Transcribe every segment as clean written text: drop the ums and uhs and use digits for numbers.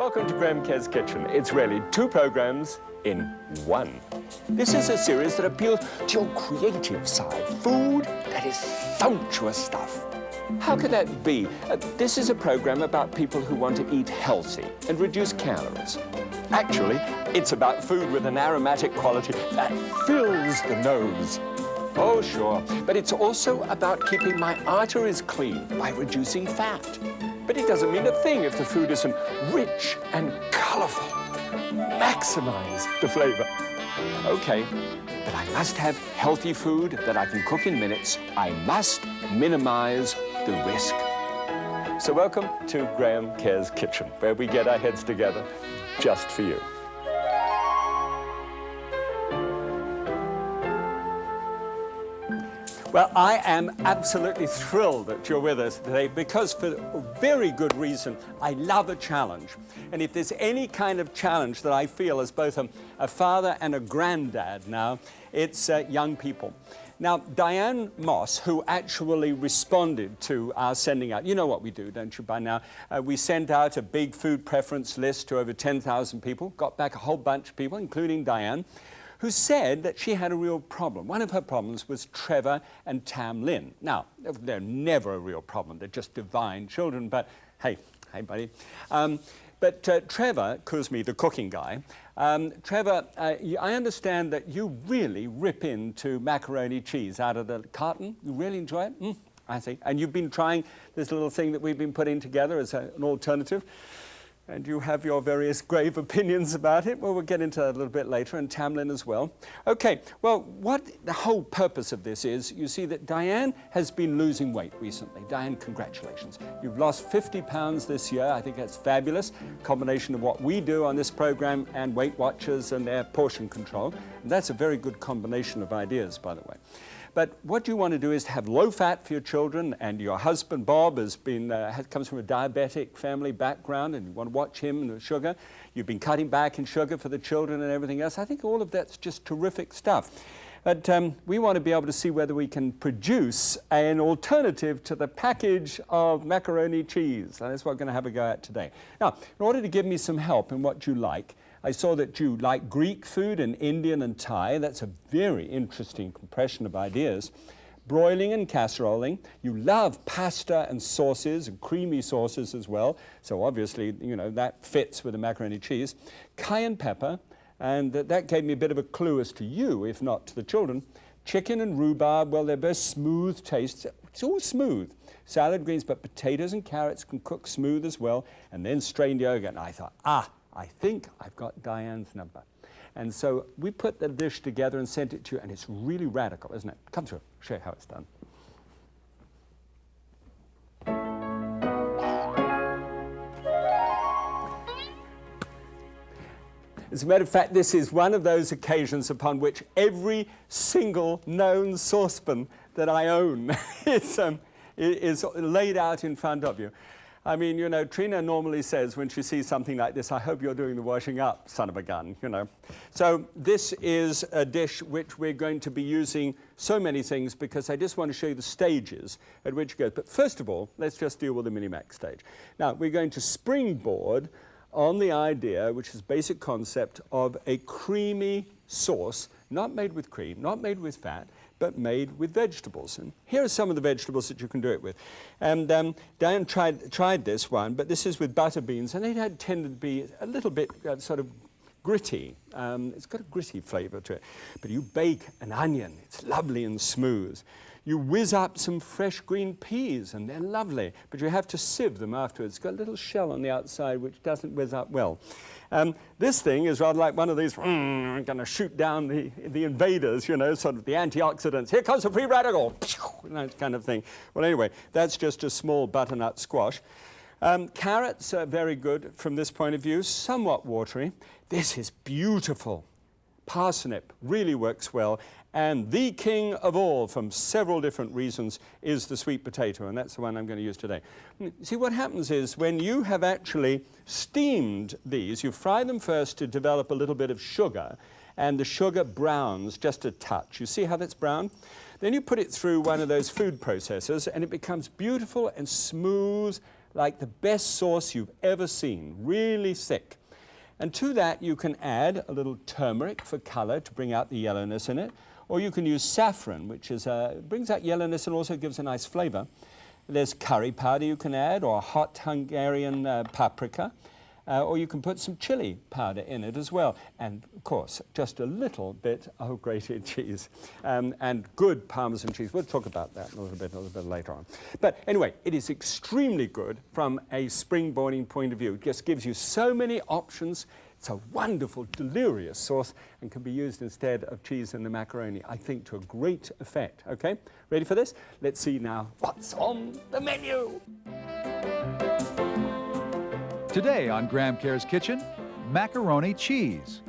Welcome to Graham Kerr's Kitchen. It's really two programs in one. This is a series that appeals to your creative side. Food that is sumptuous stuff. How could that be? This is a program about people who want to eat healthy and reduce calories. Actually, it's about food with an aromatic quality that fills the nose. Oh, sure. But it's also about keeping my arteries clean by reducing fat. But it doesn't mean a thing if the food isn't rich and colorful. Maximize the flavor. Okay, but I must have healthy food that I can cook in minutes. I must minimize the risk. So welcome to Graham Kerr's Kitchen, where we get our heads together just for you. Well, I am absolutely thrilled that you're with us today because for a very good reason, I love a challenge. And if there's any kind of challenge that I feel as both a father and a granddad now, it's young people. Now, Diane Moss, who actually responded to our sending out, you know what we do, don't you, by now? We sent out a big food preference list to over 10,000 people, got back a whole bunch of people, including Diane, who said that she had a real problem. One of her problems was Trevor and Tam Lynn. Now, they're never a real problem. They're just divine children, but hey, buddy. But Trevor, Kuzmi, the cooking guy, Trevor, I understand that you really rip into macaroni cheese out of the carton. You really enjoy it? I see. And you've been trying this little thing that we've been putting together as an alternative. And you have your various grave opinions about it. Well, we'll get into that a little bit later, and Tamlin as well. Okay, well, what the whole purpose of this is, you see that Diane has been losing weight recently. Diane, congratulations. You've lost 50 pounds this year. I think that's fabulous. Combination of what we do on this program and Weight Watchers and their portion control. And that's a very good combination of ideas, by the way. But what you want to do is to have low fat for your children, and your husband, Bob, comes from a diabetic family background, and you want to watch him and the sugar. You've been cutting back in sugar for the children and everything else. I think all of that's just terrific stuff. But we want to be able to see whether we can produce an alternative to the package of macaroni cheese. And that's what we're going to have a go at today. Now, in order to give me some help in what you like, I saw that you like Greek food and Indian and Thai. That's a very interesting compression of ideas. Broiling and casseroling. You love pasta and sauces and creamy sauces as well. So obviously, you know, that fits with the macaroni cheese. Cayenne pepper, and that gave me a bit of a clue as to you, if not to the children. Chicken and rhubarb, well, they're both smooth tastes. It's all smooth. Salad greens, but potatoes and carrots can cook smooth as well. And then strained yogurt. And I thought, I think I've got Diane's number. And so we put the dish together and sent it to you, and it's really radical, isn't it? Come through, I'll show you how it's done. As a matter of fact, this is one of those occasions upon which every single known saucepan that I own is laid out in front of you. I mean, you know, Trina normally says when she sees something like this, I hope you're doing the washing up, son of a gun, you know. So this is a dish which we're going to be using so many things because I just want to show you the stages at which it goes. But first of all, let's just deal with the mini-mac stage. Now, we're going to springboard on the idea, which is basic concept of a creamy sauce, not made with cream, not made with fat, but made with vegetables. And here are some of the vegetables that you can do it with. And Diane tried this one, but this is with butter beans, and it tended to be a little bit sort of gritty. It's got a gritty flavor to it. But you bake an onion, it's lovely and smooth. You whiz up some fresh green peas, and they're lovely, but you have to sieve them afterwards. It's got a little shell on the outside which doesn't whiz up well. This thing is rather like one of these, going to shoot down the invaders, you know, sort of the antioxidants. Here comes a free radical, that kind of thing. Well, anyway, that's just a small butternut squash. Carrots are very good from this point of view, somewhat watery. This is beautiful. Parsnip really works well. And the king of all, from several different reasons, is the sweet potato, and that's the one I'm going to use today. See, what happens is when you have actually steamed these, you fry them first to develop a little bit of sugar, and the sugar browns just a touch. You see how that's brown? Then you put it through one of those food processors, and it becomes beautiful and smooth like the best sauce you've ever seen, really thick. And to that you can add a little turmeric for color to bring out the yellowness in it, or you can use saffron, which is brings out yellowness and also gives a nice flavor. There's curry powder you can add, or hot Hungarian paprika, or you can put some chili powder in it as well. And of course, just a little bit of grated cheese and good Parmesan cheese. We'll talk about that a little bit later on. But anyway, it is extremely good from a spring-boiling point of view. It just gives you so many options. It's a wonderful, delirious sauce and can be used instead of cheese in the macaroni, I think, to a great effect. Okay, ready for this? Let's see now what's on the menu. Today on Graham Kerr's Kitchen, macaroni cheese.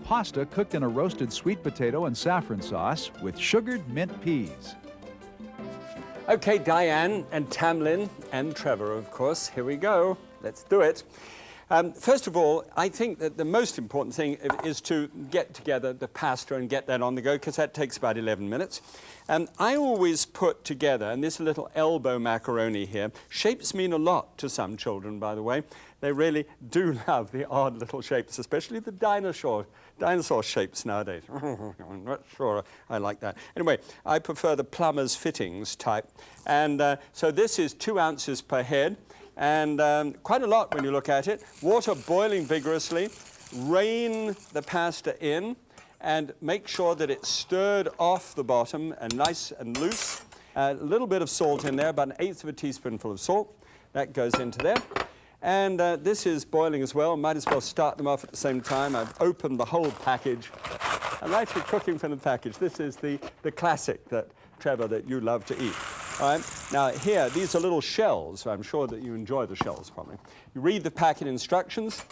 Pasta cooked in a roasted sweet potato and saffron sauce with sugared mint peas. Okay, Diane and Tamlin and Trevor, of course, here we go. Let's do it. First of all, I think that the most important thing is to get together the pasta and get that on the go, because that takes about 11 minutes. I always put together, and this little elbow macaroni here, shapes mean a lot to some children, by the way. They really do love the odd little shapes, especially the dinosaur shapes nowadays. I'm not sure I like that. Anyway, I prefer the plumber's fittings type. And so this is 2 ounces per head. And quite a lot when you look at it. Water boiling vigorously. Rain the pasta in and make sure that it's stirred off the bottom and nice and loose. A little bit of salt in there, about 1/8 of a teaspoonful of salt. That goes into there. And this is boiling as well. Might as well start them off at the same time. I've opened the whole package. I'm actually cooking from the package. This is the classic that, Trevor, that you love to eat. All right. Now here, these are little shells. I'm sure that you enjoy the shells probably. You read the packet instructions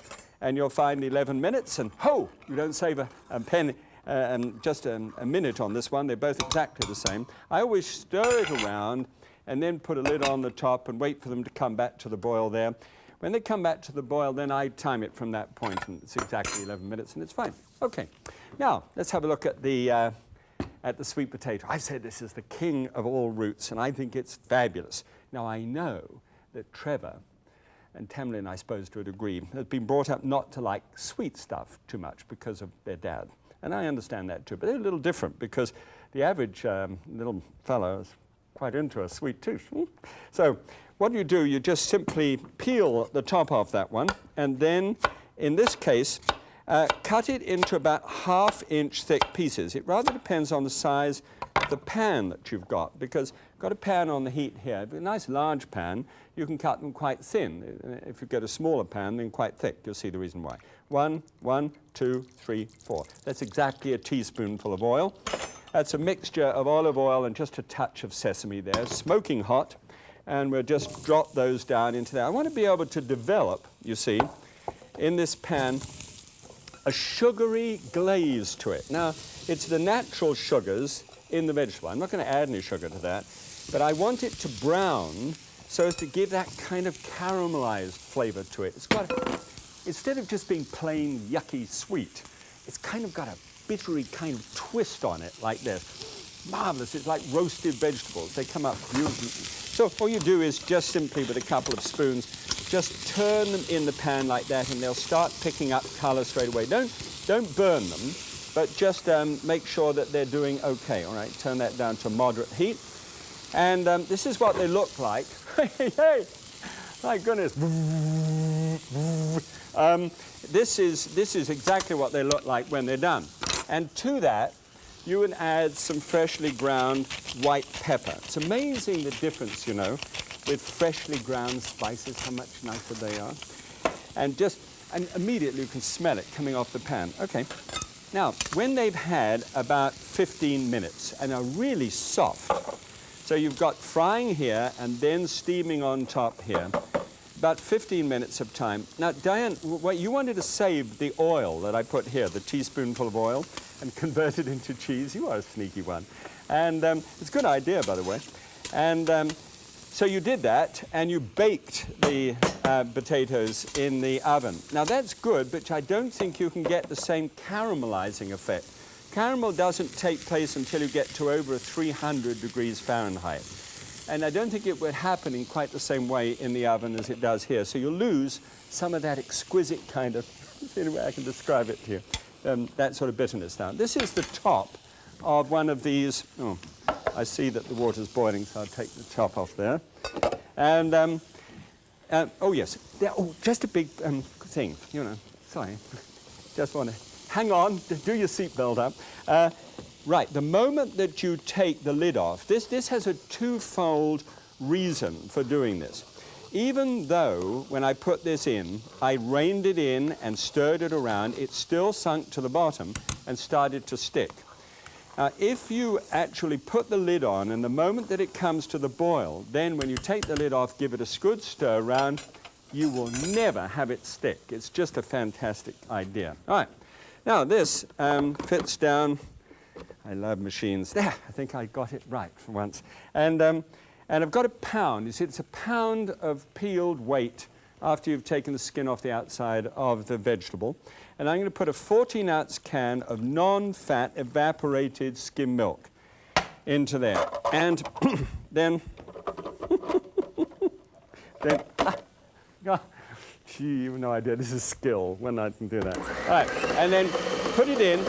and you'll find 11 minutes and you don't save a penny, just a minute on this one. They're both exactly the same. I always stir it around and then put a lid on the top and wait for them to come back to the boil there. When they come back to the boil, then I time it from that point and it's exactly 11 minutes and it's fine. Okay. Now, let's have a look at the sweet potato. I said this is the king of all roots, and I think it's fabulous. Now, I know that Trevor and Tamlin, I suppose, would agree, has been brought up not to like sweet stuff too much because of their dad. And I understand that too, but they're a little different because the average little fellow is quite into a sweet tooth. So what you do, you just simply peel the top off that one, and then, in this case, cut it into about 1/2 inch thick pieces. It rather depends on the size of the pan that you've got, because I've got a pan on the heat here. If a nice large pan, you can cut them quite thin. If you get a smaller pan, then quite thick. You'll see the reason why. 1, 2, 3, 4. That's exactly a teaspoonful of oil. That's a mixture of olive oil and just a touch of sesame there, smoking hot. And we'll just drop those down into there. I want to be able to develop, you see, in this pan, a sugary glaze to it. Now, it's the natural sugars in the vegetable. I'm not going to add any sugar to that, but I want it to brown so as to give that kind of caramelized flavor to it. It's got, instead of just being plain yucky sweet, it's kind of got a bittery kind of twist on it like this. Marvelous. It's like roasted vegetables. They come up beautifully. So all you do is just simply with a couple of spoons, just turn them in the pan like that, and they'll start picking up color straight away. Don't burn them, but just make sure that they're doing okay. All right, turn that down to moderate heat. And this is what they look like. Hey, my goodness. This is exactly what they look like when they're done. And to that, you would add some freshly ground white pepper. It's amazing the difference, you know, with freshly ground spices, how much nicer they are. And immediately you can smell it coming off the pan. Okay. Now, when they've had about 15 minutes and are really soft, so you've got frying here and then steaming on top here, about 15 minutes of time. Now, Diane, you wanted to save the oil that I put here, the teaspoonful of oil, and convert it into cheese. You are a sneaky one. And it's a good idea, by the way. And so you did that, and you baked the potatoes in the oven. Now, that's good, but I don't think you can get the same caramelizing effect. Caramel doesn't take place until you get to over 300 degrees Fahrenheit. And I don't think it would happen in quite the same way in the oven as it does here. So you'll lose some of that exquisite kind of, any way I can describe it to you, that sort of bitterness now. This is the top of one of these. Oh, I see that the water's boiling, so I'll take the top off there. And, oh yes, oh, just a big thing, you know, sorry. Just want to hang on, do your seatbelt up. Right, the moment that you take the lid off, this has a twofold reason for doing this. Even though when I put this in, I reined it in and stirred it around, it still sunk to the bottom and started to stick. Now, if you actually put the lid on, and the moment that it comes to the boil, then when you take the lid off, give it a good stir around, you will never have it stick. It's just a fantastic idea. All right, now this fits down. I love machines. There, I think I got it right for once. And I've got a pound. You see, it's a pound of peeled weight after you've taken the skin off the outside of the vegetable. And I'm going to put a 14-ounce can of non-fat evaporated skim milk into there. And then, gee, you have no idea. This is skill when I can do that. All right, and then put it in.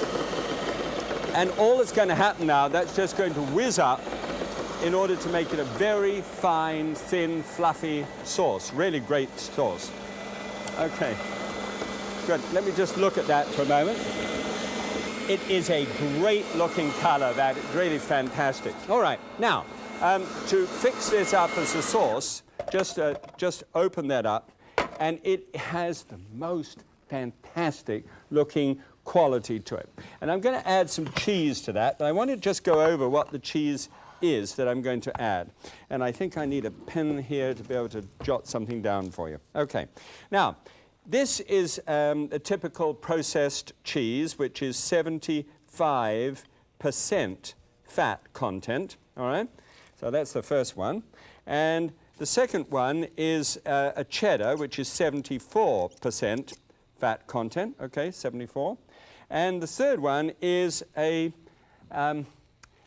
And all that's going to happen now, that's just going to whiz up in order to make it a very fine, thin, fluffy sauce. Really great sauce. Okay, good. Let me just look at that for a moment. It is a great-looking color, that. It's really fantastic. All right, now, to fix this up as a sauce, just open that up, and it has the most fantastic-looking quality to it. And I'm going to add some cheese to that, but I want to just go over what the cheese is that I'm going to add. And I think I need a pen here to be able to jot something down for you. Okay. Now, this is a typical processed cheese, which is 75% fat content. All right? So that's the first one. And the second one is a cheddar, which is 74% fat content. Okay, 74. And the third one is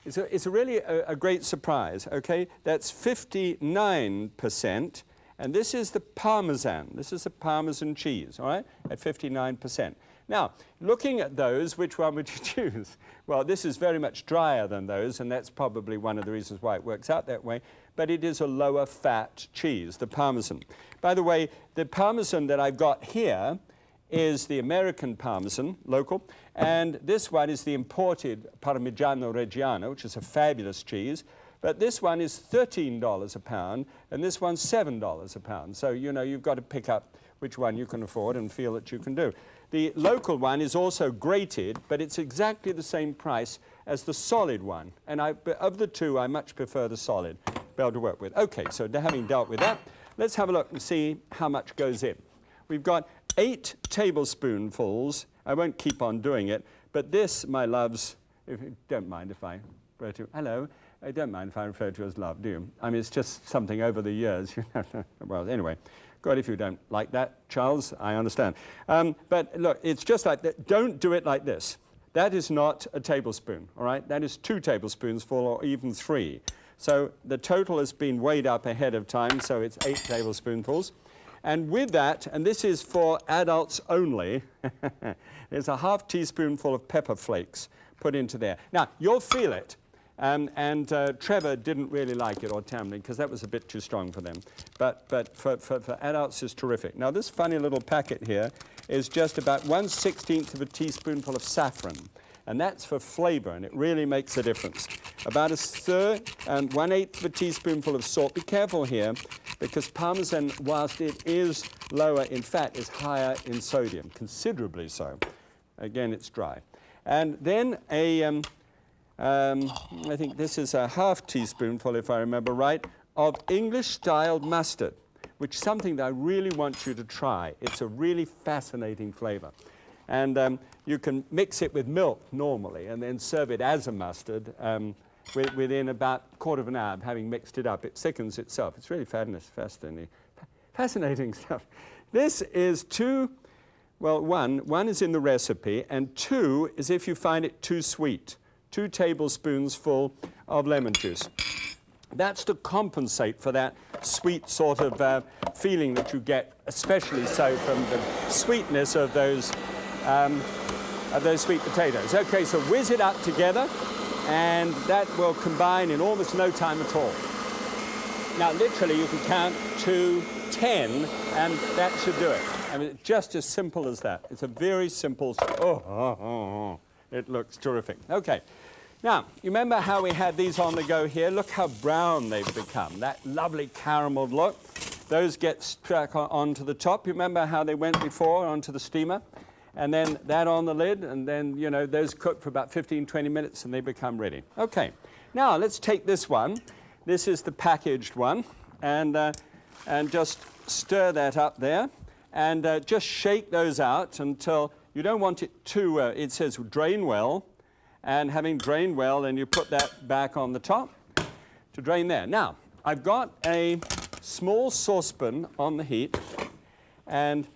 it's really a great surprise, okay? That's 59%, and this is the Parmesan. This is the Parmesan cheese, all right, at 59%. Now, looking at those, which one would you choose? Well, this is very much drier than those, and that's probably one of the reasons why it works out that way, but it is a lower fat cheese, the Parmesan. By the way, the Parmesan that I've got here is the American Parmesan, local, and this one is the imported Parmigiano Reggiano, which is a fabulous cheese, but this one is $13 a pound, and this one's $7 a pound. So, you know, you've got to pick up which one you can afford and feel that you can do. The local one is also grated, but it's exactly the same price as the solid one, and of the two, I much prefer the solid, be able to work with. Okay, so having dealt with that, let's have a look and see how much goes in. We've got 8 tablespoonfuls. I won't keep on doing it, but this, my loves, if you don't mind if I refer to, hello, I don't mind if I refer to as love, do you? I mean, it's just something over the years, you know. Well, anyway, God, if you don't like that, Charles, I understand. But look, it's just like that. Don't do it like this. That is not a tablespoon, all right? That is 2 tablespoons full, or even 3. So the total has been weighed up ahead of time, so it's 8 tablespoonfuls. And with that, and this is for adults only, there's a ½ teaspoonful of pepper flakes put into there. Now, you'll feel it. And Trevor didn't really like it, or Tamlin, because that was a bit too strong for them. But for adults, it's terrific. Now, this funny little packet here is just about 1/16 of a teaspoonful of saffron. And that's for flavor, and it really makes a difference. About a third and 1/8 of a teaspoonful of salt. Be careful here, because Parmesan, whilst it is lower in fat, is higher in sodium, considerably so. Again, it's dry. And then I think this is a ½ teaspoonful, if I remember right, of English-styled mustard, which is something that I really want you to try. It's a really fascinating flavor. And you can mix it with milk normally and then serve it as a mustard within about a quarter of an hour of having mixed it up. It thickens itself. It's really fascinating stuff. This is one is in the recipe, and 2 is if you find it too sweet. 2 tablespoons full of lemon juice. That's to compensate for that sweet sort of feeling that you get, especially so from the sweetness of those sweet potatoes. Okay, so whiz it up together, and that will combine in almost no time at all. Now, literally, you can count to 10, and that should do it. I mean, it's just as simple as that. It's a very simple, it looks terrific. Okay, now, you remember how we had these on the go here? Look how brown they've become, that lovely caramel look. Those get stuck onto the top. You remember how they went before onto the steamer? And then that on the lid, and then, you know, those cook for about 15, 20 minutes, and they become ready. Okay, now let's take this one. This is the packaged one, and just stir that up there, and just shake those out until you don't want it too, it says drain well, and having drained well, then you put that back on the top to drain there. Now, I've got a small saucepan on the heat, and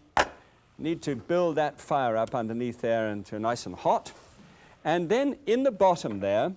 need to build that fire up underneath there until nice and hot. And then in the bottom there,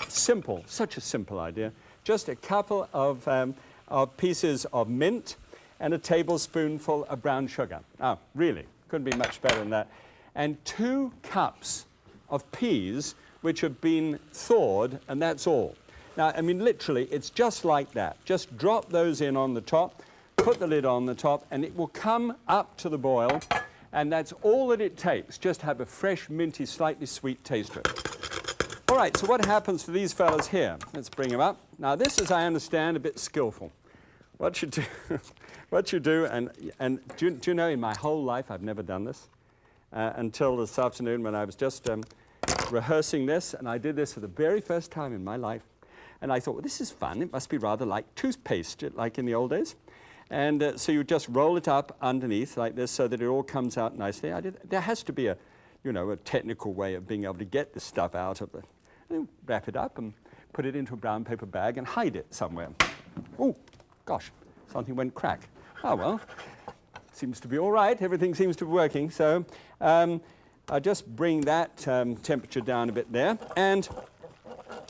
simple, such a simple idea, just a couple of pieces of mint and a tablespoonful of brown sugar. Oh, really, couldn't be much better than that. And 2 cups of peas which have been thawed, and that's all. Now, I mean, literally, it's just like that. Just drop those in on the top, put the lid on the top, and it will come up to the boil, and that's all that it takes. Just have a fresh, minty, slightly sweet taste to it. All right, so what happens for these fellas here? Let's bring them up. Now, this is, I understand, a bit skillful. What you do, and do you know, in my whole life, I've never done this until this afternoon when I was just rehearsing this, and I did this for the very first time in my life. And I thought, well, this is fun. It must be rather like toothpaste, like in the old days. And so you just roll it up underneath like this so that it all comes out nicely. There has to be a technical way of being able to get this stuff out of it. And wrap it up and put it into a brown paper bag and hide it somewhere. Oh, gosh, something went crack. Oh, well, seems to be all right. Everything seems to be working. So I'll just bring that temperature down a bit there. And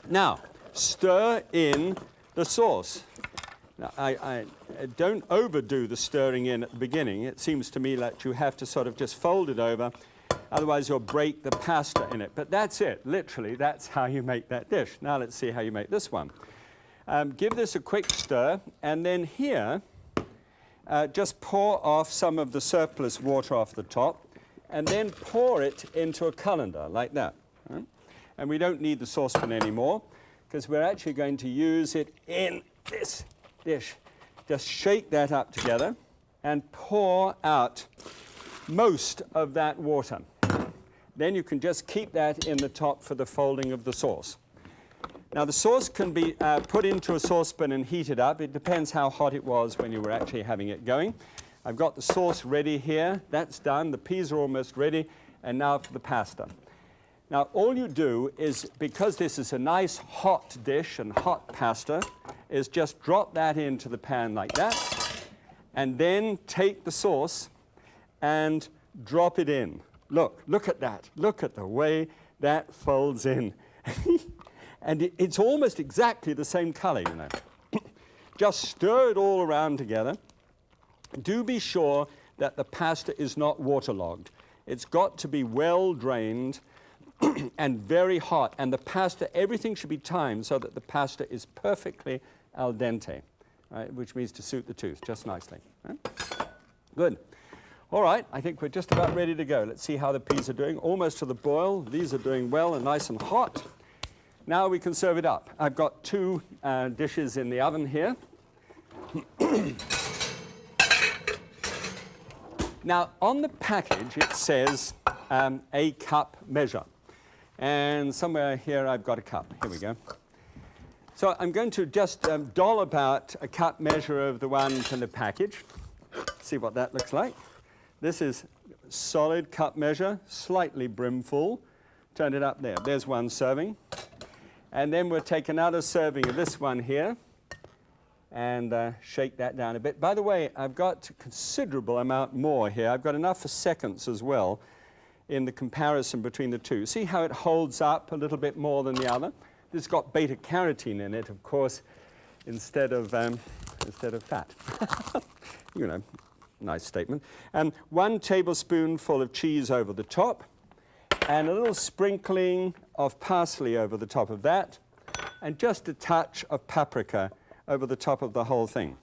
now, stir in the sauce. Now, I don't overdo the stirring in at the beginning. It seems to me that you have to sort of just fold it over, otherwise you'll break the pasta in it. But that's it, literally, that's how you make that dish. Now let's see how you make this one. Give this a quick stir, and then here, just pour off some of the surplus water off the top, and then pour it into a colander like that. Right? And we don't need the saucepan anymore, because we're actually going to use it in this dish. Just shake that up together and pour out most of that water. Then you can just keep that in the top for the folding of the sauce. Now, the sauce can be put into a saucepan and heated up. It depends how hot it was when you were actually having it going. I've got the sauce ready here. That's done. The peas are almost ready. And now for the pasta. Now, all you do is, because this is a nice hot dish and hot pasta, is just drop that into the pan like that, and then take the sauce and drop it in. Look at that. Look at the way that folds in. And it's almost exactly the same color, you know. Just stir it all around together. Do be sure that the pasta is not waterlogged. It's got to be well drained and very hot, and the pasta, everything should be timed so that the pasta is perfectly al dente, right, which means to suit the tooth just nicely. Right? Good. All right, I think we're just about ready to go. Let's see how the peas are doing. Almost to the boil. These are doing well and nice and hot. Now we can serve it up. I've got 2 dishes in the oven here. Now, on the package, it says a cup measure. And somewhere here, I've got a cup. Here we go. So I'm going to just doll about a cup measure of the one from the package. See what that looks like. This is solid cup measure, slightly brimful. Turn it up there. There's one serving. And then we'll take another serving of this one here and shake that down a bit. By the way, I've got a considerable amount more here. I've got enough for seconds as well in the comparison between the two. See how it holds up a little bit more than the other? This has got beta-carotene in it, of course. instead of fat. You know, nice statement. And 1 tablespoonful of cheese over the top, and a little sprinkling of parsley over the top of that, and just a touch of paprika over the top of the whole thing.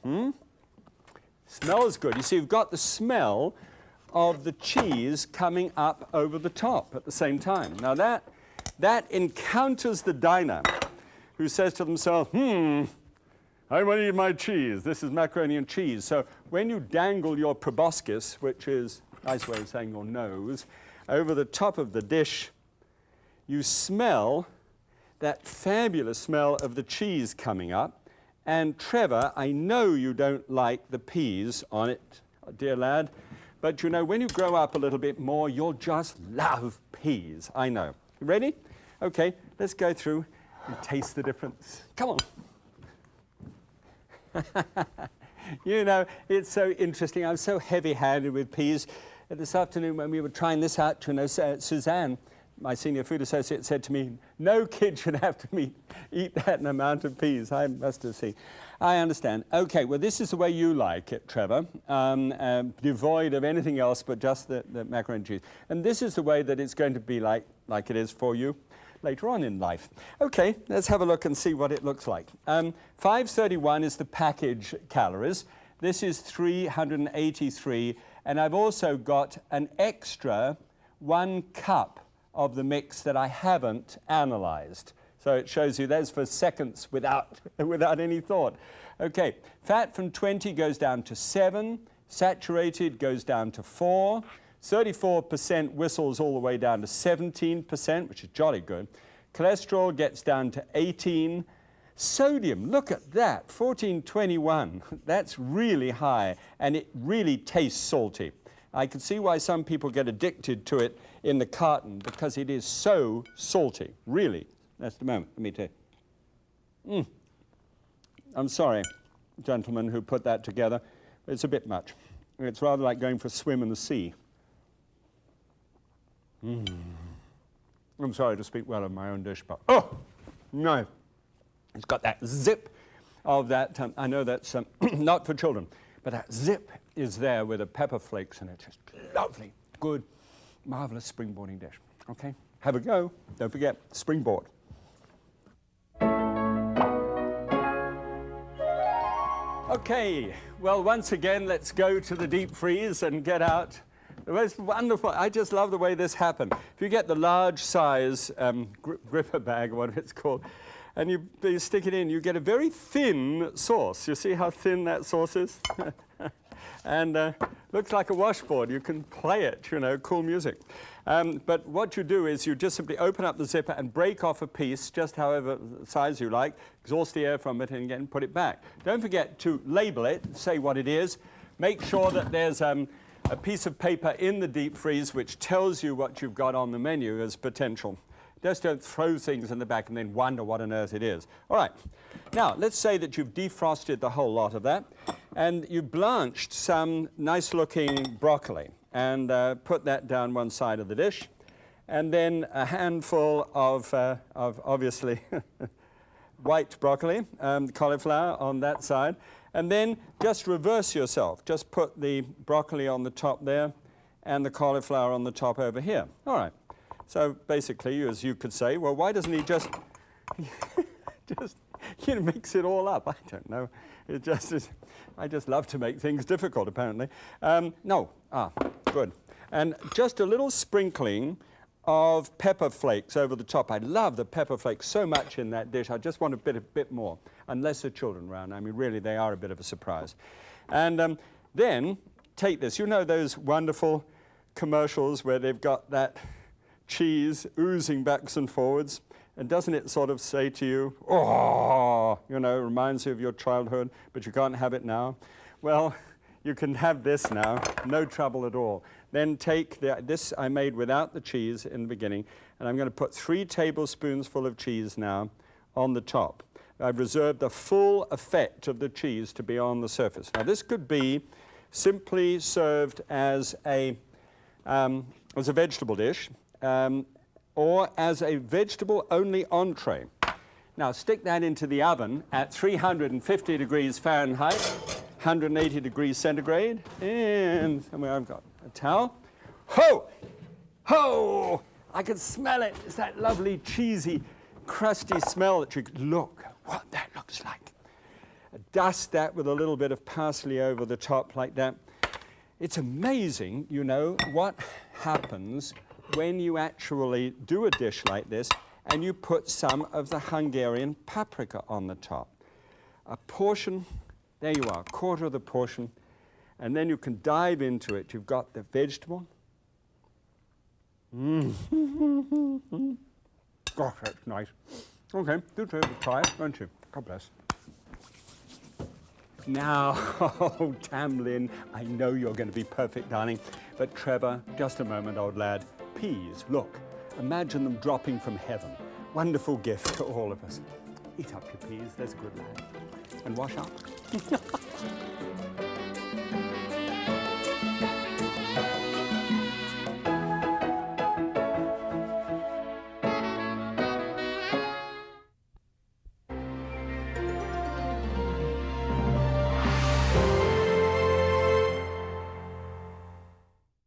Smells good. You see, you've got the smell of the cheese coming up over the top at the same time. Now that encounters the diner, who says to themselves, I want to eat my cheese. This is macaroni and cheese. So when you dangle your proboscis, which is a nice way of saying your nose, over the top of the dish, you smell that fabulous smell of the cheese coming up. And Trevor, I know you don't like the peas on it, dear lad, but you know, when you grow up a little bit more, you'll just love peas. I know. You ready? Okay, let's go through and taste the difference. Come on. You know, it's so interesting. I'm so heavy-handed with peas. This afternoon when we were trying this out, you know, Suzanne, my senior food associate, said to me, no kid should have to eat that amount of peas. I must have seen. I understand. Okay, well, this is the way you like it, Trevor, devoid of anything else but just the macaroni and cheese. And this is the way that it's going to be like it is for you later on in life. Okay, let's have a look and see what it looks like. 531 is the package calories. This is 383, and I've also got an extra 1 cup of the mix that I haven't analyzed. So it shows you that's for seconds without any thought. Okay, fat from 20 goes down to 7, saturated goes down to 4, 34% whistles all the way down to 17%, which is jolly good. Cholesterol gets down to 18. Sodium, look at that, 1421. That's really high, and it really tastes salty. I can see why some people get addicted to it in the carton, because it is so salty, really. That's the moment, let me tell you. I'm sorry, gentlemen who put that together. It's a bit much. It's rather like going for a swim in the sea. I'm sorry to speak well of my own dish, but oh, no. It's got that zip of that, I know that's not for children, but that zip is there with the pepper flakes, and it's just lovely, good, marvelous springboarding dish. Okay, have a go. Don't forget, springboard. Okay, well, once again, let's go to the deep freeze and get out the most wonderful. I just love the way this happened. If you get the large size gripper bag, or whatever it's called, and you stick it in, you get a very thin sauce. You see how thin that sauce is? And looks like a washboard. You can play it, you know, cool music. But what you do is you just simply open up the zipper and break off a piece, just however size you like, exhaust the air from it, and again put it back. Don't forget to label it, say what it is. Make sure that there's a piece of paper in the deep freeze which tells you what you've got on the menu as potential. Just don't throw things in the back and then wonder what on earth it is. All right, now let's say that you've defrosted the whole lot of that, and you've blanched some nice looking broccoli, and put that down one side of the dish, and then a handful of obviously white broccoli, cauliflower on that side, and then just reverse yourself. Just put the broccoli on the top there and the cauliflower on the top over here. All right. So basically, as you could say, well, why doesn't he just mix it all up? I don't know. It just is. I just love to make things difficult, apparently. No. Good. And just a little sprinkling of pepper flakes over the top. I love the pepper flakes so much in that dish. I just want a bit more, unless there are children around. I mean, really, they are a bit of a surprise. And then take this. You know those wonderful commercials where they've got that cheese oozing backs and forwards, and doesn't it sort of say to you, oh, you know, reminds you of your childhood, but you can't have it now? Well, you can have this now, no trouble at all. Then take this I made without the cheese in the beginning, and I'm going to put 3 tablespoons full of cheese now on the top. I've reserved the full effect of the cheese to be on the surface. Now this could be simply served as a vegetable dish, or as a vegetable-only entree. Now stick that into the oven at 350 degrees Fahrenheit, 180 degrees centigrade, and somewhere I've got a towel. Ho! Ho! I can smell it. It's that lovely, cheesy, crusty smell that you can look what that looks like. Dust that with a little bit of parsley over the top like that. It's amazing, you know, what happens when you actually do a dish like this and you put some of the Hungarian paprika on the top. A portion, there you are, a quarter of the portion, and then you can dive into it. You've got the vegetable. Gosh, that's nice. Okay, do try it, won't you? God bless. Now, oh, Tamlin, I know you're going to be perfect, darling. But Trevor, just a moment, old lad. Peas, look. Imagine them dropping from heaven. Wonderful gift to all of us. Eat up your peas, there's a good lad. And wash up.